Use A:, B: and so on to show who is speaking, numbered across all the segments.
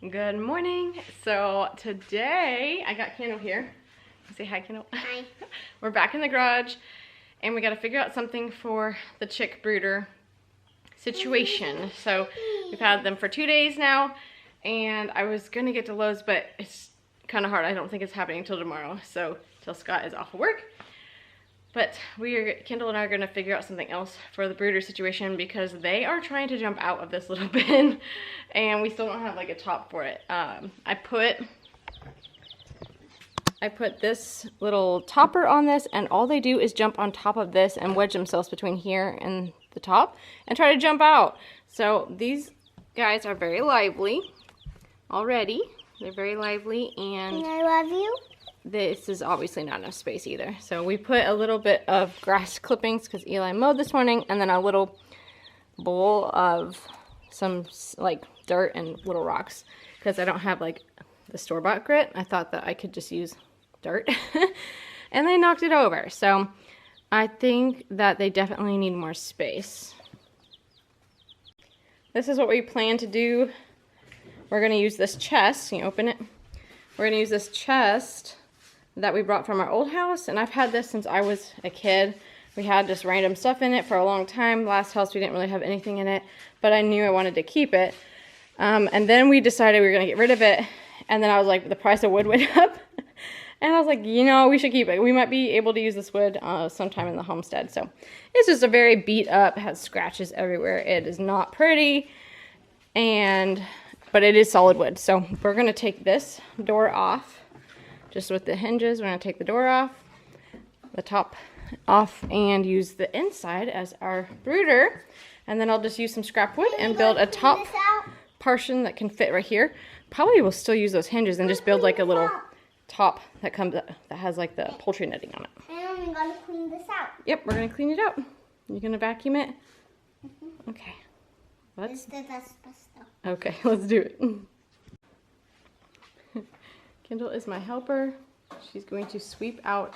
A: Good morning. So today I got Kendall here. Say hi, Kendall.
B: Hi.
A: We're back in the garage and we got to figure out something for the chick brooder situation. So we've had them for 2 days now and I was gonna get to Lowe's, but it's kind of hard. I don't think it's happening until tomorrow, so till Scott is off of work. But Kendall and I are gonna figure out something else for the brooder situation because they are trying to jump out of this little bin and we still don't have like a top for it. I put this little topper on this and all they do is jump on top of this and wedge themselves between here and the top and try to jump out. So these guys are very lively already. They're very lively and
B: I love you.
A: This is obviously not enough space either. So we put a little bit of grass clippings because Eli mowed this morning and then a little bowl of some like dirt and little rocks because I don't have like the store-bought grit. I thought that I could just use dirt and they knocked it over. So I think that they definitely need more space. This is what we plan to do. We're going to use this chest. Can you open it? We're going to use this chest that we brought from our old house, and I've had this since I was a kid. We had just random stuff in it for a long time. Last house we didn't really have anything in it, but I knew I wanted to keep it. And then we decided we were going to get rid of it, and then I was like, the price of wood went up. And I was like, you know, we should keep it. We might be able to use this wood sometime in the homestead. So it's just a very beat up, has scratches everywhere. It is not pretty, but it is solid wood. So we're going to take this door off. Just with the hinges, we're going to take the door off, the top off, and use the inside as our brooder. And then I'll just use some scrap wood and build a top portion that can fit right here. Probably will still use those hinges and just build like a little top that has like the poultry netting on it.
B: And I'm going to clean this out.
A: Yep, we're going to clean it out. You going to vacuum it? Okay. Okay, let's do it. Kendall is my helper. She's going to sweep out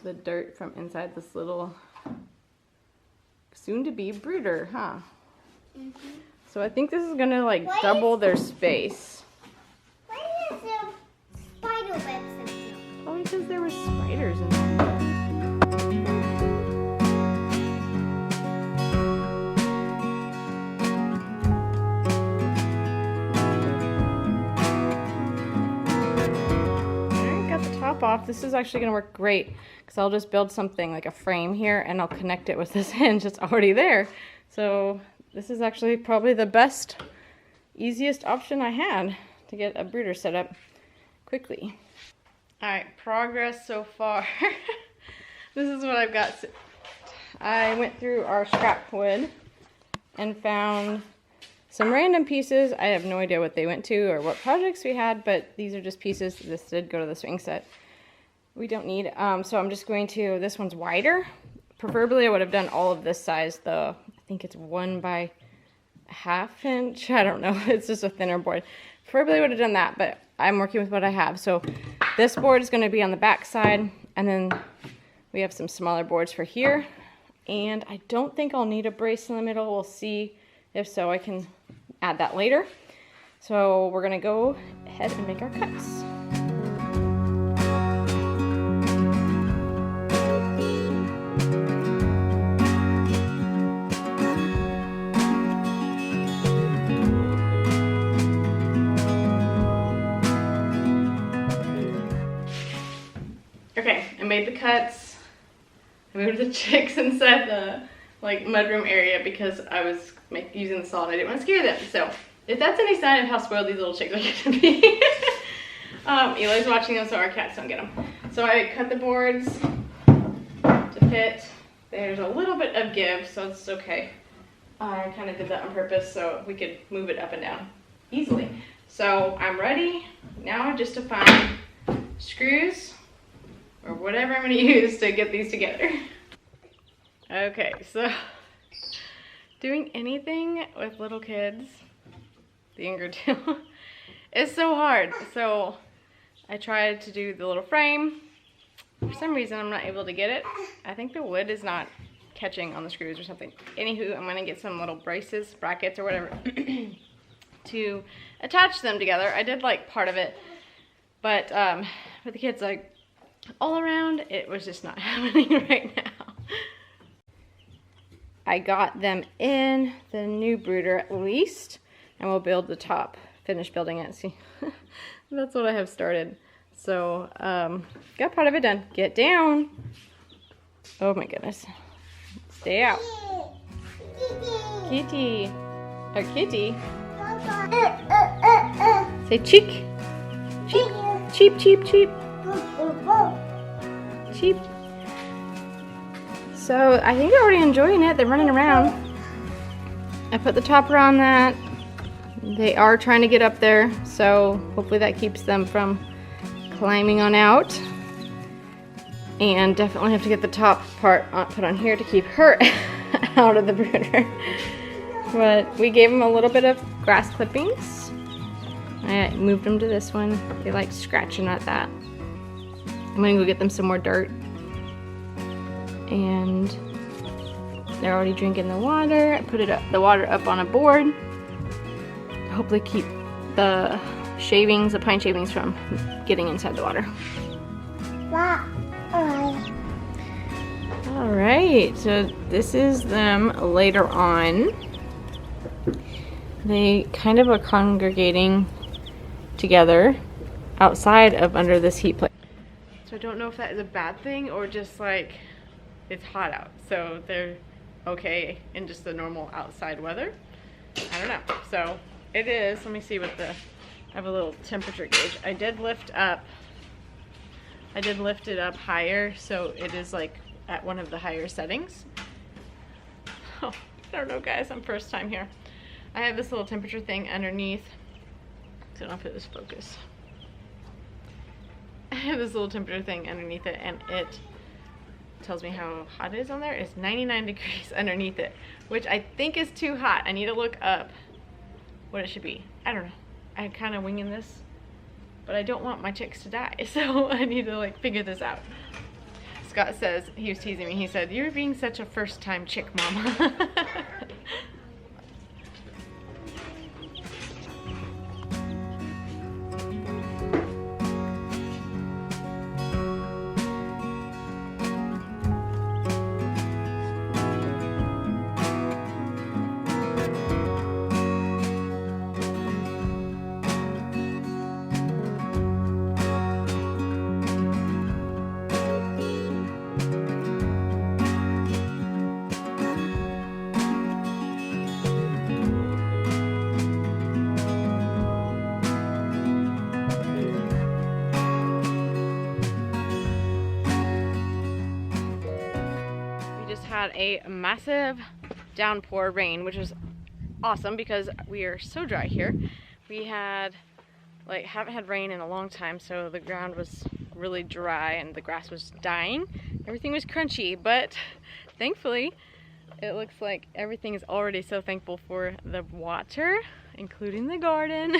A: the dirt from inside this little soon-to-be brooder, huh? So I think this is gonna like double their space.
B: Why is there spider webs in here?
A: Probably because there were spiders in there. Off. This is actually going to work great because I'll just build something like a frame here and I'll connect it with this hinge that's already there. So this is actually probably the best, easiest option I had to get a brooder set up quickly. Alright, progress so far. This is what I've got. I went through our scrap wood and found some random pieces. I have no idea what they went to or what projects we had, but these are just pieces. This did go to the swing set. We don't need, so I'm just going to, this one's wider. Preferably I would have done all of this size, I think it's 1 by 1/2 inch. I don't know, it's just a thinner board. Preferably would have done that, but I'm working with what I have. So this board is going to be on the back side, and then we have some smaller boards for here. And I don't think I'll need a brace in the middle. We'll see. If so, I can add that later. So we're gonna go ahead and make our cuts. Okay, I made the cuts. I moved the chicks inside the mudroom area because I was using the saw and I didn't want to scare them. So if that's any sign of how spoiled these little chicks are going to be, Eli's watching them so our cats don't get them. So I cut the boards to fit. There's a little bit of give, so it's okay. I kind of did that on purpose so we could move it up and down easily. So I'm ready now just to find screws or whatever I'm going to use to get these together. Okay, so doing anything with little kids, the younger two, is so hard. So I tried to do the little frame. For some reason, I'm not able to get it. I think the wood is not catching on the screws or something. Anywho, I'm going to get some little braces, brackets, or whatever to attach them together. I did like part of it, but with the kids like all around, it was just not happening right now. I got them in the new brooder at least, and we'll build the top, finish building it. See, that's what I have started. So, got part of it done. Get down. Oh my goodness. Stay out. Kitty. Or kitty. Say cheek. Cheep. Cheep, cheep, cheep. Cheep. So, I think they're already enjoying it. They're running around. I put the topper on that. They are trying to get up there, so hopefully that keeps them from climbing on out. And definitely have to get the top part put on here to keep her out of the brooder. But we gave them a little bit of grass clippings. I moved them to this one. They like scratching at that. I'm gonna go get them some more dirt. And they're already drinking the water. I put the water up on a board to hopefully keep the shavings, the pine shavings, from getting inside the water. Alright, so this is them later on. They kind of are congregating together outside of under this heat plate. So I don't know if that is a bad thing or just like it's hot out. So they're okay in just the normal outside weather. I don't know. So it is, let me see what I have a little temperature gauge. I did lift it up higher, so it is like at one of the higher settings. Oh, I don't know guys, I'm first time here. I have this little temperature thing underneath. I don't know if it was focus. I have this little temperature thing underneath it, and it tells me how hot it is on there. It's 99 degrees underneath it, which I think is too hot. I need to look up what it should be. I don't know. I'm kind of winging this, but I don't want my chicks to die, so I need to like figure this out. Scott says, he was teasing me, he said, "You're being such a first-time chick mama." Had a massive downpour rain, which was awesome because we are so dry here. We haven't had rain in a long time, so the ground was really dry and the grass was dying. Everything was crunchy, but thankfully it looks like everything is already so thankful for the water, including the garden.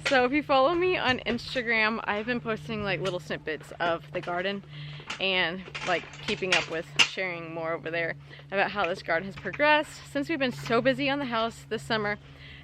A: So if you follow me on Instagram, I've been posting like little snippets of the garden and like keeping up with sharing more over there about how this garden has progressed. Since we've been so busy on the house this summer,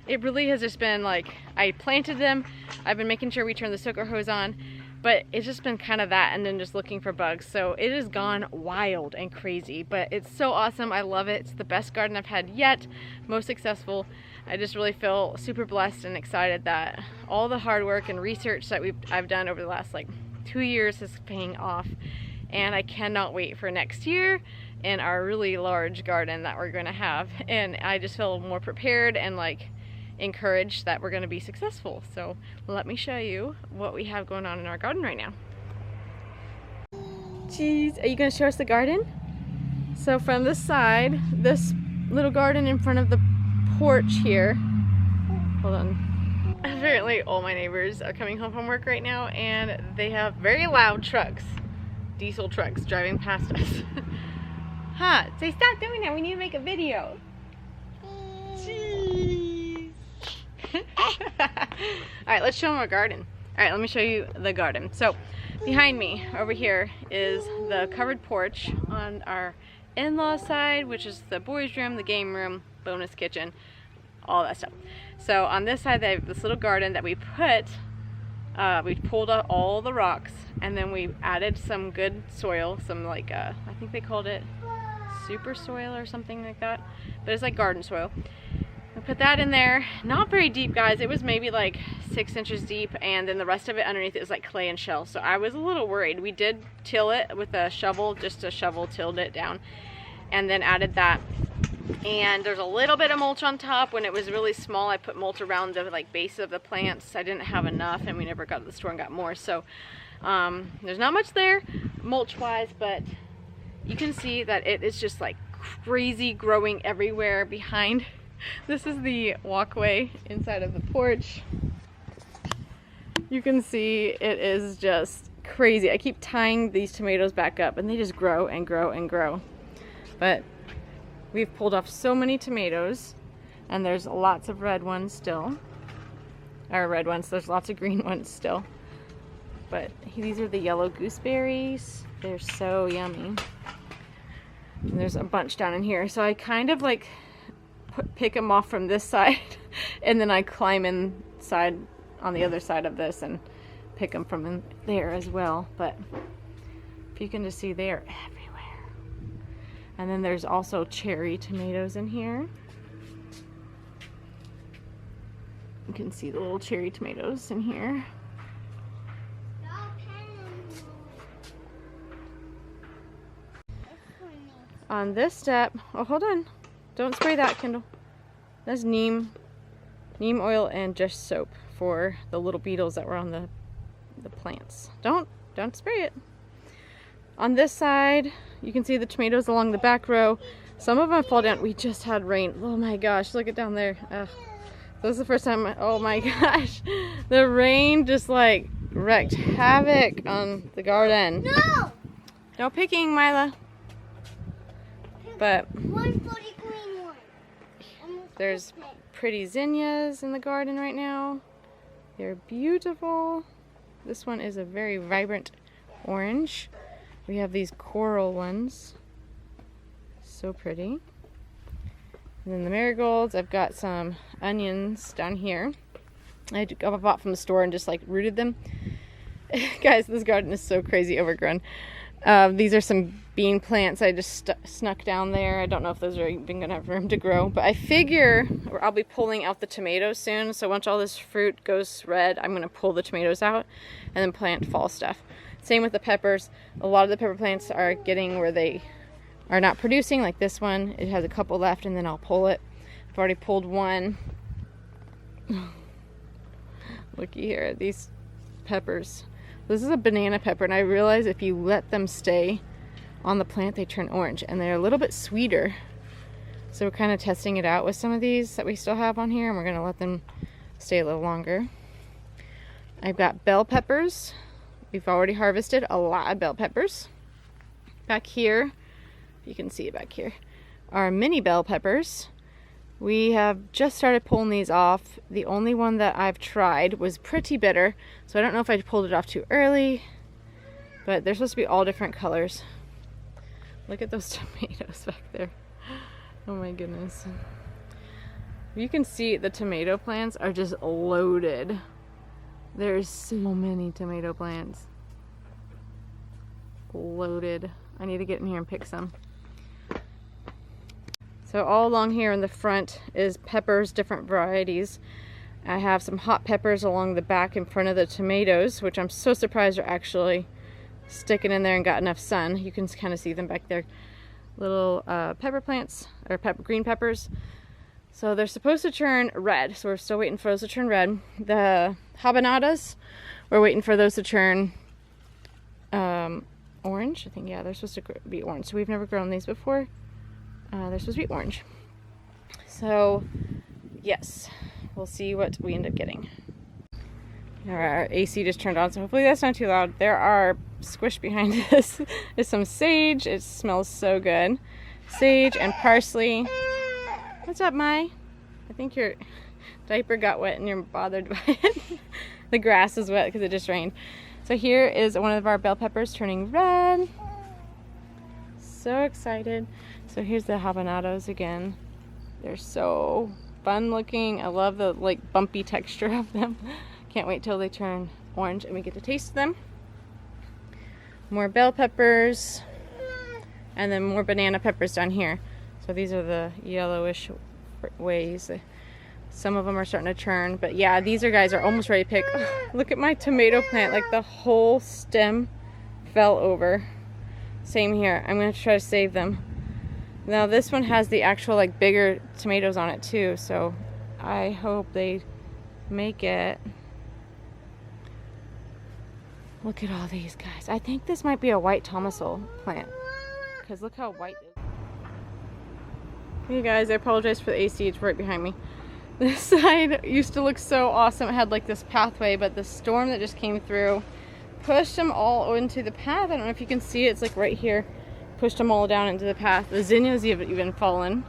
A: it really has just been like, I planted them, I've been making sure we turn the soaker hose on, but it's just been kind of that and then just looking for bugs. So it has gone wild and crazy, but it's so awesome. I love it. It's the best garden I've had yet, most successful. I just really feel super blessed and excited that all the hard work and research that I've done over the last like 2 years is paying off. And I cannot wait for next year in our really large garden that we're going to have. And I just feel more prepared and like encouraged that we're going to be successful. So let me show you what we have going on in our garden right now. Jeez, are you going to show us the garden? So from this side, this little garden in front of the porch here. Hold on. Apparently all my neighbors are coming home from work right now and they have very loud trucks. Diesel trucks driving past us. Huh, say stop doing that, we need to make a video. Jeez. Alright, let's show them our garden. Alright, let me show you the garden. So, behind me, over here, is the covered porch on our in-law side, which is the boys' room, the game room, bonus kitchen, all that stuff. So on this side, they have this little garden that we put, we pulled out all the rocks, and then we added some good soil, some like, I think they called it super soil or something like that, but it's like garden soil. I put that in there, not very deep, guys. It was maybe like 6 inches deep, and then the rest of it underneath it was like clay and shell. So I was a little worried. We did till it with a shovel, just a shovel tilled it down, and then added that. And there's a little bit of mulch on top. When it was really small, I put mulch around the like base of the plants. I didn't have enough, and we never got to the store and got more. So there's not much there mulch wise, but you can see that it is just like crazy growing everywhere behind. This is the walkway inside of the porch. You can see it is just crazy. I keep tying these tomatoes back up, and they just grow and grow and grow. But we've pulled off so many tomatoes, and there's lots of red ones still. Or red ones, there's lots of green ones still. But these are the yellow gooseberries. They're so yummy. And there's a bunch down in here. So I kind of like pick them off from this side, and then I climb inside on the other side of this and pick them from in there as well. But if you can just see, they are everywhere. And then there's also cherry tomatoes in here. You can see the little cherry tomatoes in here. On this step, oh, hold on. Don't spray that, Kendall. That's neem oil and just soap for the little beetles that were on the plants. Don't spray it. On this side, you can see the tomatoes along the back row. Some of them fall down. We just had rain. Oh my gosh, look it down there. Ugh. This is the first time, oh my gosh. The rain just like wreaked havoc on the garden.
B: No!
A: No picking, Mila. But
B: One for the green one.
A: there's pretty zinnias in the garden right now. They're beautiful. This one is a very vibrant orange. We have these coral ones. So pretty. And then the marigolds, I've got some onions down here. I bought from the store and just like rooted them. Guys, this garden is so crazy overgrown. These are some bean plants I just snuck down there. I don't know if those are even gonna have room to grow, but I figure I'll be pulling out the tomatoes soon. So once all this fruit goes red, I'm gonna pull the tomatoes out and then plant fall stuff. Same with the peppers. A lot of the pepper plants are getting where they are not producing, like this one. It has a couple left, and then I'll pull it. I've already pulled one. Looky here, these peppers. This is a banana pepper, and I realize if you let them stay on the plant, they turn orange, and they're a little bit sweeter. So we're kind of testing it out with some of these that we still have on here, and we're gonna let them stay a little longer. I've got bell peppers. We've already harvested a lot of bell peppers. Back here, you can see it back here, are mini bell peppers. We have just started pulling these off. The only one that I've tried was pretty bitter, so I don't know if I pulled it off too early, but they're supposed to be all different colors. Look at those tomatoes back there. Oh my goodness. You can see the tomato plants are just loaded. There's so many tomato plants. Loaded. I need to get in here and pick some. So all along here in the front is peppers, different varieties. I have some hot peppers along the back in front of the tomatoes, which I'm so surprised are actually sticking in there and got enough sun. You can kind of see them back there. Little pepper plants, or green peppers. So they're supposed to turn red, so we're still waiting for those to turn red. The habanadas, we're waiting for those to turn orange. I think, yeah, they're supposed to be orange. So we've never grown these before. They're supposed to be orange. So, yes, we'll see what we end up getting. Our AC just turned on, so hopefully that's not too loud. There are squished behind us. There's some sage. It smells so good. Sage and parsley. What's up, Mai? I think your diaper got wet and you're bothered by it. The grass is wet because it just rained. So here is one of our bell peppers turning red. So excited. So here's the habanados again. They're so fun looking. I love the like bumpy texture of them. Can't wait till they turn orange and we get to taste them. More bell peppers, and then more banana peppers down here. So these are the yellowish ways. Some of them are starting to turn, but yeah, these guys are almost ready to pick. Oh, look at my tomato plant, like the whole stem fell over. Same here. I'm gonna try to save them. Now this one has the actual like bigger tomatoes on it too, so I hope they make it. Look at all these guys. I think this might be a white tomasil plant, because look how white it is. Hey guys, I apologize for the AC, it's right behind me. This side used to look so awesome. It had like this pathway, but the storm that just came through pushed them all into the path. I don't know if you can see it, it's like right here. Pushed them all down into the path. The zinnias have even fallen.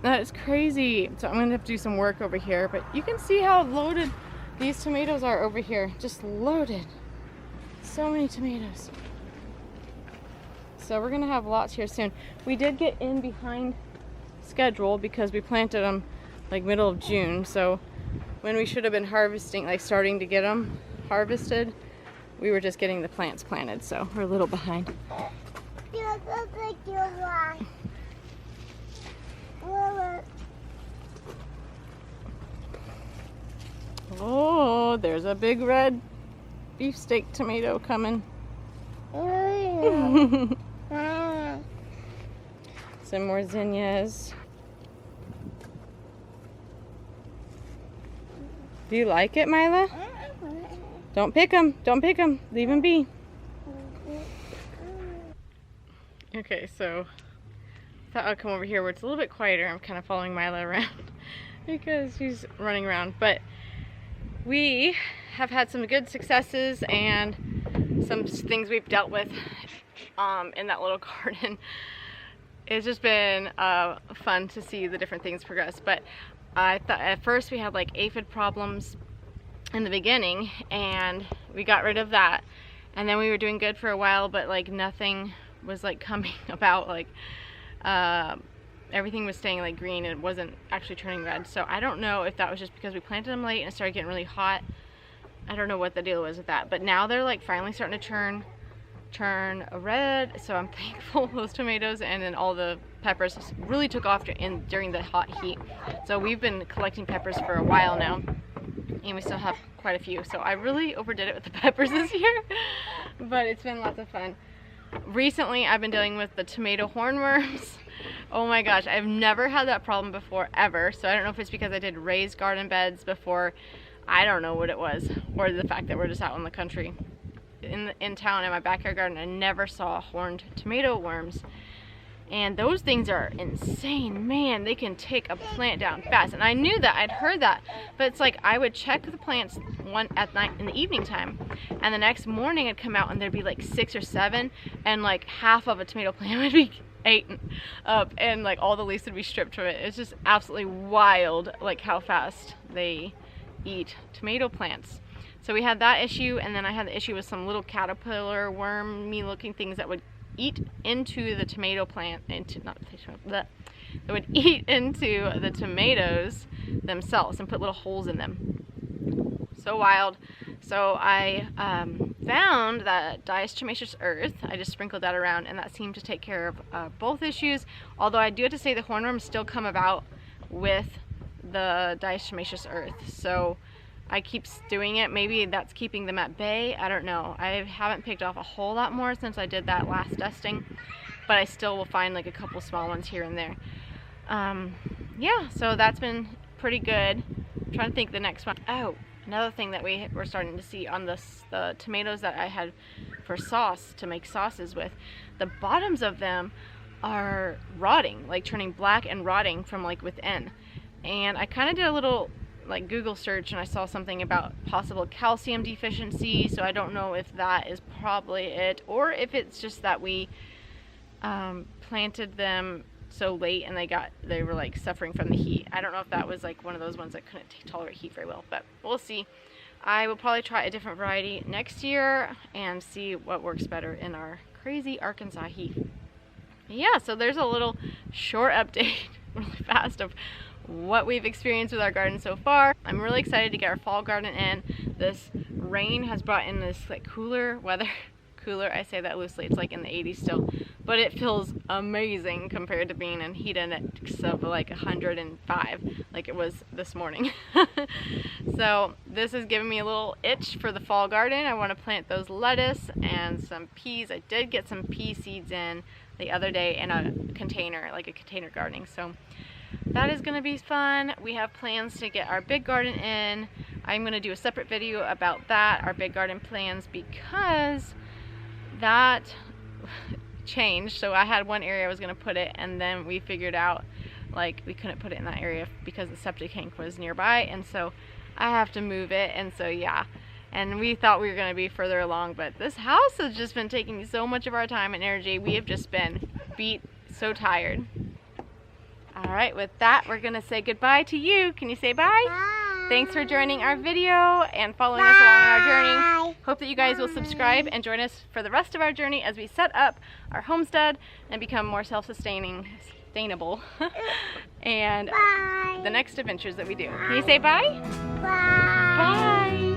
A: That is crazy. So I'm gonna have to do some work over here, but you can see how loaded these tomatoes are over here. Just loaded. So many tomatoes. So we're gonna have lots here soon. We did get in behind schedule because we planted them like middle of June. So when we should have been harvesting, like starting to get them harvested, we were just getting the plants planted. So we're a little behind. Oh, there's a big red beefsteak tomato coming. Some more zinnias. Do you like it, Mila? Don't pick them. Don't pick them. Leave them be. Okay, so I thought I'd come over here where it's a little bit quieter. I'm kind of following Mila around because she's running around. But we have had some good successes and some things we've dealt with in that little garden. It's just been fun to see the different things progress. But I thought at first we had like aphid problems in the beginning, and we got rid of that. And then we were doing good for a while, but like nothing was like coming about. Like everything was staying like green and it wasn't actually turning red. So I don't know if that was just because we planted them late and it started getting really hot. I don't know what the deal was with that, but now they're like finally starting to turn red. So I'm thankful those tomatoes and then all the peppers really took off during the hot heat. So we've been collecting peppers for a while now, and we still have quite a few. So I really overdid it with the peppers this year, but it's been lots of fun. Recently I've been dealing with the tomato hornworms. Oh my gosh, I've never had that problem before ever. So I don't know if it's because I did raised garden beds before. I don't know what it was, or the fact that we're just out in the country. In town in my backyard garden, I never saw horned tomato worms. And those things are insane, man. They can take a plant down fast. And I knew that, I'd heard that, but it's like I would check the plants one at night in the evening time, and the next morning I'd come out and there'd be like 6 or 7, and like half of a tomato plant would be eaten up, and like all the leaves would be stripped from it. It's just absolutely wild, like how fast they eat tomato plants. So we had that issue, and then I had the issue with some little caterpillar wormy looking things that would eat into the tomato plant, that would eat into the tomatoes themselves and put little holes in them. So wild. So I found that diatomaceous earth. I just sprinkled that around, and that seemed to take care of both issues. Although I do have to say the hornworms still come about with the diatomaceous earth. So I keep doing it. Maybe that's keeping them at bay. I don't know. I haven't picked off a whole lot more since I did that last dusting, but I still will find like a couple small ones here and there. Yeah, so that's been pretty good. I'm trying to think the next one. Oh, another thing that we're starting to see on the tomatoes that I had for sauce, to make sauces with, the bottoms of them are rotting, like turning black and rotting from like within. And I kind of did a little like Google search, and I saw something about possible calcium deficiency. So I don't know if that is probably it, or if it's just that we planted them so late and they were like suffering from the heat. I don't know if that was like one of those ones that couldn't tolerate heat very well, but we'll see. I will probably try a different variety next year and see what works better in our crazy Arkansas heat. Yeah, so there's a little short update really fast of what we've experienced with our garden so far. I'm really excited to get our fall garden in. This rain has brought in this like cooler weather. Cooler, I say that loosely, it's like in the 80s still, but it feels amazing compared to being in heat index of like 105 like it was this morning. So this is giving me a little itch for the fall garden. I want to plant those lettuce and some peas. I did get some pea seeds in the other day in a container, like a container gardening, so that is going to be fun. We have plans to get our big garden in. I'm going to do a separate video about that, our big garden plans, because that changed. So I had one area I was going to put it, and then we figured out like we couldn't put it in that area because the septic tank was nearby, and so I have to move it. And so yeah, and we thought we were going to be further along, but this house has just been taking so much of our time and energy. We have just been beat so tired. All right, with that, we're going to say goodbye to you. Can you say bye?
B: Bye.
A: Thanks for joining our video and following us along on our journey. Hope that you guys will subscribe and join us for the rest of our journey as we set up our homestead and become more sustainable and
B: Bye.
A: the next adventures that we do. Can you say bye?
B: Bye.
A: Bye.